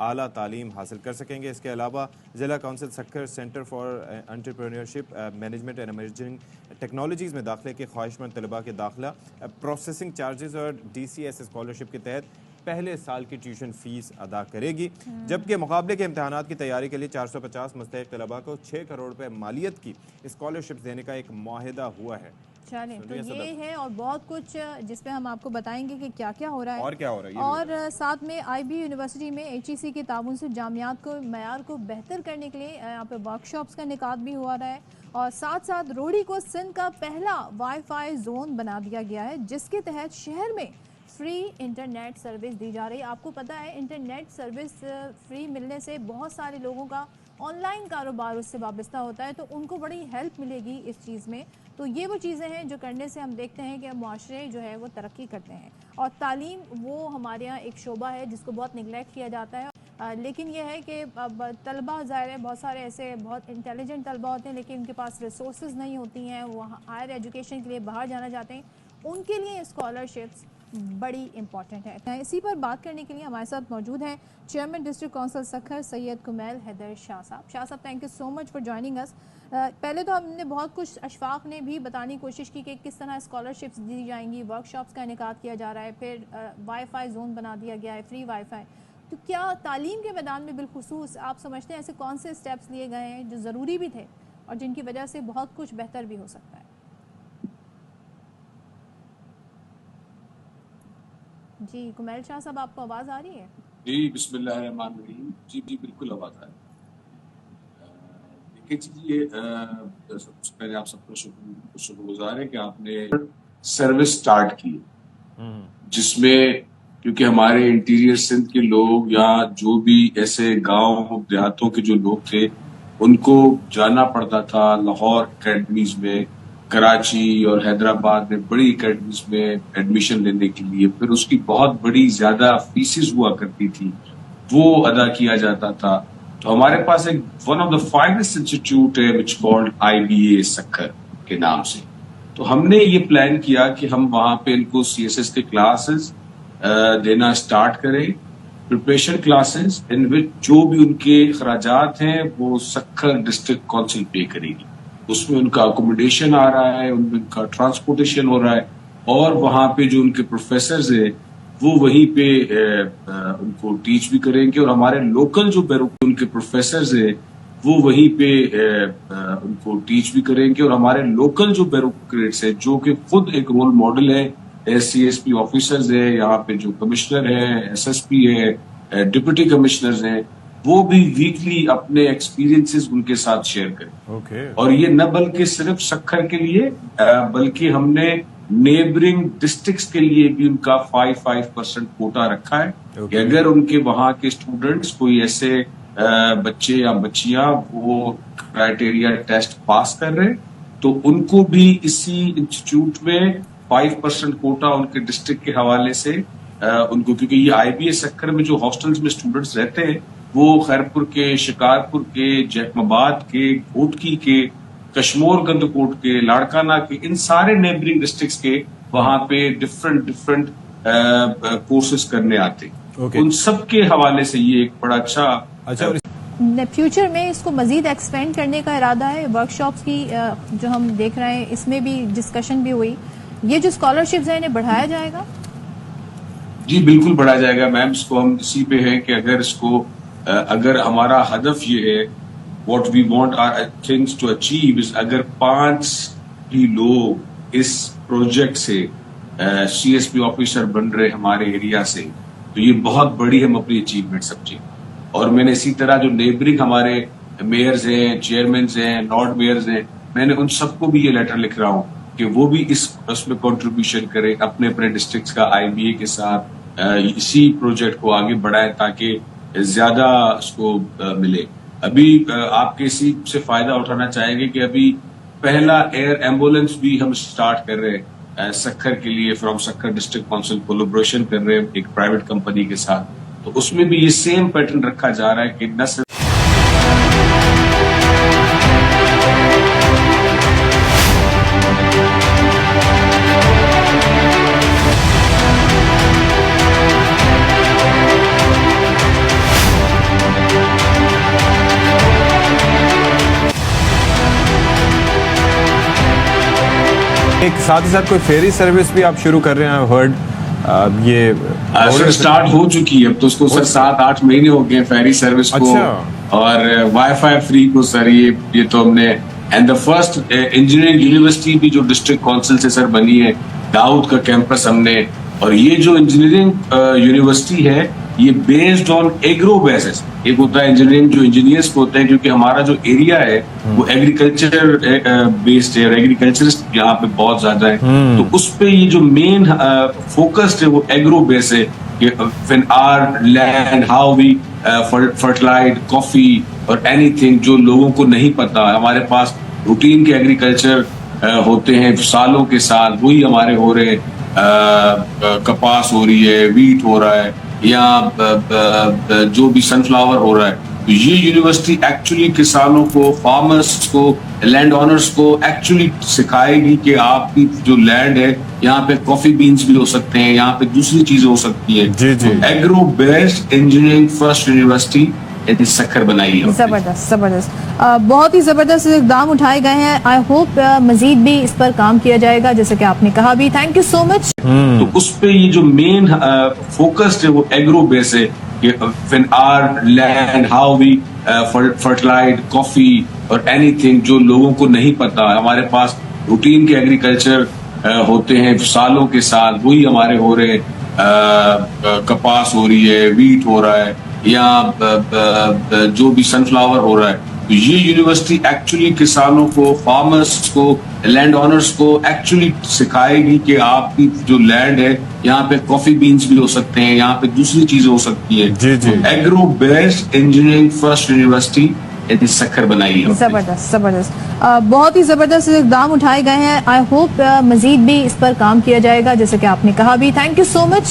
اعلیٰ تعلیم حاصل کر سکیں گے۔ اس کے علاوہ ضلع council Sukkur centre for entrepreneurship management and emerging technologies میں داخلے کے خواہش مند طلباء کے داخلہ پروسیسنگ چارجز اور DCS اسکالرشپ کے تحت پہلے سال کی ٹیوشن فیس ادا کرے گی، جبکہ مقابلے کے امتحانات کی تیاری کے لیے 450 مستحق طلباء کو 6 کروڑ روپے مالیت کی اسکالرشپ دینے کا ایک معاہدہ ہوا ہے۔ چلیں تو یہ ہے اور بہت کچھ جس پہ ہم آپ کو بتائیں گے کہ کیا کیا ہو رہا ہے اور کیا ہو رہا ہے، اور ساتھ میں IB یونیورسٹی میں HEC کے تعاون سے جامعات کو معیار کو بہتر کرنے کے لیے یہاں پہ ورک شاپس کا انعقاد بھی ہوا رہا ہے، اور ساتھ ساتھ روہڑی کو سندھ کا پہلا وائی فائی زون بنا دیا گیا ہے، جس کے تحت شہر میں فری انٹرنیٹ سروس دی جا رہی ہے۔ آپ کو پتہ ہے انٹرنیٹ سروس فری ملنے سے بہت سارے لوگوں کا آن لائن کاروبار اس سے وابستہ ہوتا ہے، تو ان کو بڑی ہیلپ ملے گی اس چیز میں۔ تو یہ وہ چیزیں ہیں جو کرنے سے ہم دیکھتے ہیں کہ معاشرے جو ہے وہ ترقی کرتے ہیں، اور تعلیم وہ ہمارے یہاں ایک شعبہ ہے جس کو بہت نگلیکٹ کیا جاتا ہے، لیکن یہ ہے کہ اب طلبہ ظاہر ہے بہت سارے ایسے بہت انٹیلیجنٹ طلبہ ہوتے ہیں لیکن ان کے پاس ریسورسز نہیں ہوتی ہیں، وہ ہائر ایجوکیشن کے لیے باہر جانا چاہتے ہیں، ان کے لیے اسکالرشپس بڑی امپورٹنٹ ہے۔ اسی پر بات کرنے کے لیے ہمارے ساتھ موجود ہیں chairman district council Sukkur Syed Kumail Haider Shah صاحب۔ شاہ صاحب thank you so much for joining اس۔ پہلے تو ہم نے بہت کچھ اشفاق نے بھی بتانے کی کوشش کی کہ کس طرح اسکالرشپس دی جائیں گی، ورک شاپس کا انعقاد کیا جا رہا ہے، پھر وائی فائی زون بنا دیا گیا ہے، فری وائی فائی۔ تو کیا تعلیم کے میدان میں بالخصوص آپ سمجھتے ہیں ایسے کون سے اسٹیپس لیے گئے ہیں جو ضروری بھی تھے اور جن کی وجہ سے بہت کچھ بہتر بھی ہو سکتا ہے؟ جی کمیل شاہ صاحب آپ کو آواز آ رہی ہے؟ جی بسم اللہ الرحمن الرحیم۔ جی بالکل آواز آ رہی ہے۔ دیکھیے یہ سب سے پہلے آپ سب کو شکر گزار ہے کہ آپ نے سروس سٹارٹ کی، جس میں کیونکہ ہمارے انٹیریئر سندھ کے لوگ یا جو بھی ایسے گاؤں دیہاتوں کے جو لوگ تھے ان کو جانا پڑتا تھا لاہور اکیڈمیز میں، کراچی اور حیدرآباد میں بڑی اکیڈمیز میں ایڈمیشن لینے کے لیے، پھر اس کی بہت بڑی زیادہ فیسز ہوا کرتی تھی، وہ ادا کیا جاتا تھا۔ تو ہمارے پاس ایک one of the finest institute ہے وچ کالڈ IBA سکھر کے نام سے۔ تو ہم نے یہ پلان کیا کہ ہم وہاں پہ ان کو CSS کے کلاسز دینا اسٹارٹ کریں، پریپریشن کلاسز ان وچ جو بھی ان کے اخراجات ہیں وہ سکھر ڈسٹرکٹ کونسل پے کرے گی۔ اس میں ان کا اکوموڈیشن آ رہا ہے، ان میں ان کا ٹرانسپورٹیشن ہو رہا ہے، اور وہاں پہ جو ان کے پروفیسرز ہیں وہ وہیں پہ ان کو ٹیچ بھی کریں گے، اور ہمارے لوکل جو ان کے پروفیسرز ہیں وہ وہیں پہ ان کو ٹیچ بھی کریں گے، اور ہمارے لوکل جو بیوروکریٹس ہیں جو کہ خود ایک رول ماڈل ہے، CSP آفیسرز ہیں، یہاں پہ جو کمشنر ہیں، SSP ہے، ڈپٹی کمشنرز ہیں، وہ بھی ویکلی اپنے ایکسپیرینسز ان کے ساتھ شیئر کریں۔ اور یہ نہ بلکہ صرف سکھر کے لیے بلکہ ہم نے نیبرنگ ڈسٹرکٹس کے لیے بھی ان کا 5% کوٹا رکھا ہے کہ اگر ان کے وہاں کے اسٹوڈنٹس کوئی ایسے بچے یا بچیاں وہ کرائٹیریا ٹیسٹ پاس کر رہے تو ان کو بھی اسی انسٹیٹیوٹ میں 5% کوٹا ان کے ڈسٹرکٹ کے حوالے سے ان کو، کیونکہ یہ IBA سکھر میں جو ہاسٹلز میں اسٹوڈنٹس رہتے ہیں وہ خیرپور کے، شکارپور کے، جیکم آباد کے، گھوٹکی کے، کشمور گند کوٹ کے، لاڑکانہ کے، ان سارے نیبرنگ ڈسٹرکٹس کے وہاں پہ ڈفرنٹ کورسز کرنے آتے، ان سب کے حوالے سے یہ ایک بڑا اچھا فیوچر میں اس کو مزید ایکسپینڈ کرنے کا ارادہ ہے۔ ورک شاپس کی جو ہم دیکھ رہے ہیں اس میں بھی ڈسکشن بھی ہوئی، یہ جو اسکالرشپس ہیں انہیں بڑھایا جائے گا؟ جی بالکل بڑھایا جائے گا میم۔ اس کو ہم اسی پہ ہے کہ اگر ہمارا ہدف یہ ہے what we want our things to achieve is اگر 5 بھی لوگ اس پروجیکٹ سے CSP آفیسر بن رہے ہمارے ایریا سے تو یہ بہت بڑی ہم اپنی اچیومنٹ سمجھیں۔ اور میں نے اسی طرح جو نیبرنگ ہمارے میئرز ہیں، چیئرمینز ہیں، لارڈ میئرز ہیں، میں نے ان سب کو بھی یہ لیٹر لکھ رہا ہوں کہ وہ بھی اس میں کنٹریبیوشن کریں اپنے ڈسٹرکٹس کا IBA کے ساتھ، اسی پروجیکٹ کو آگے بڑھائیں تاکہ زیادہ اس کو ملے۔ ابھی آپ کے اسی سے فائدہ اٹھانا چاہیں گے کہ ابھی پہلا ایئر ایمبولینس بھی ہم سٹارٹ کر رہے ہیں سکھر کے لیے، from Sukkur district council collaboration کر رہے ہیں ایک پرائیویٹ کمپنی کے ساتھ، تو اس میں بھی یہ سیم پیٹرن رکھا جا رہا ہے کہ نہ صرف ایک ساتھ ہی ساتھ کوئی فیری سروس بھی آپ شروع کر رہے ہیں ہرڈ یہ سر اسٹارٹ ہو چکی ہے اب تو اس کو سر 7-8 مہینے ہو گئے فیری سروس کو اور وائی فائی فری کو سر یہ تو ہم نے and the first engineering university بھی جو ڈسٹرکٹ کونسل سے سر بنی ہے داؤد کا کیمپس ہم نے اور یہ جو انجینئرنگ یونیورسٹی ہے یہ بیسڈ آن ایگرو بیسس ایک ہوتا ہے انجینئرنگ جو انجینئرس کو ہوتے ہیں کیونکہ ہمارا جو ایریا ہے وہ ایگریکلچر بیسڈ ہے اور ایگریکلچرسٹ یہاں پہ بہت زیادہ ہے تو اس پہ یہ جو مین فوکسڈ ہے وہ ایگرو بیس ہے when our land how we fertilize coffee اور اینی تھنگ جو لوگوں کو نہیں پتا ہمارے پاس روٹین کے ایگریکلچر ہوتے ہیں سالوں کے سال وہی ہمارے ہو رہے کپاس ہو رہی ہے ویٹ ہو رہا ہے یا جو بھی سن فلاور ہو رہا ہے تو یہ یونیورسٹی ایکچولی کسانوں کو فارمرز کو لینڈ آنرز کو ایکچولی سکھائے گی کہ آپ کی جو لینڈ ہے یہاں پہ کافی بینز بھی ہو سکتے ہیں یہاں پہ دوسری چیزیں ہو سکتی ہے agro based engineering first university Sukkur بنائی ہے زبردست بہت ہی زبردست اقدام اٹھائے گئے ہیں آئی ہوپ مزید بھی اس پر کام کیا جائے گا جیسے کہ آپ نے کہا بھی تھینک یو سو مچ تو اس پہ یہ جو مین فوکسڈ ہے وہ ایگرو بیس ہے when our land how we fertilize coffee اور اینی تھنگ جو لوگوں کو نہیں پتا ہمارے پاس روٹین کے ایگریکلچر ہوتے ہیں سالوں کے سال وہی ہمارے ہو رہے کپاس ہو رہی ہے ویٹ ہو رہا ہے یا جو بھی سن فلاور ہو رہا ہے تو یہ یونیورسٹی ایکچولی کسانوں کو فارمرز کو لینڈ آنرز کو ایکچولی سکھائے گی کہ آپ کی جو لینڈ ہے یہاں پہ کافی بینز بھی ہو سکتے ہیں یہاں پہ دوسری چیزیں ہو سکتی ہے agro based engineering first university Sukkur بنائی ہے زبردست بہت ہی زبردست اقدام اٹھائے گئے ہیں آئی ہوپ مزید بھی اس پر کام کیا جائے گا جیسے کہ آپ نے کہا بھی تھینک یو سو مچ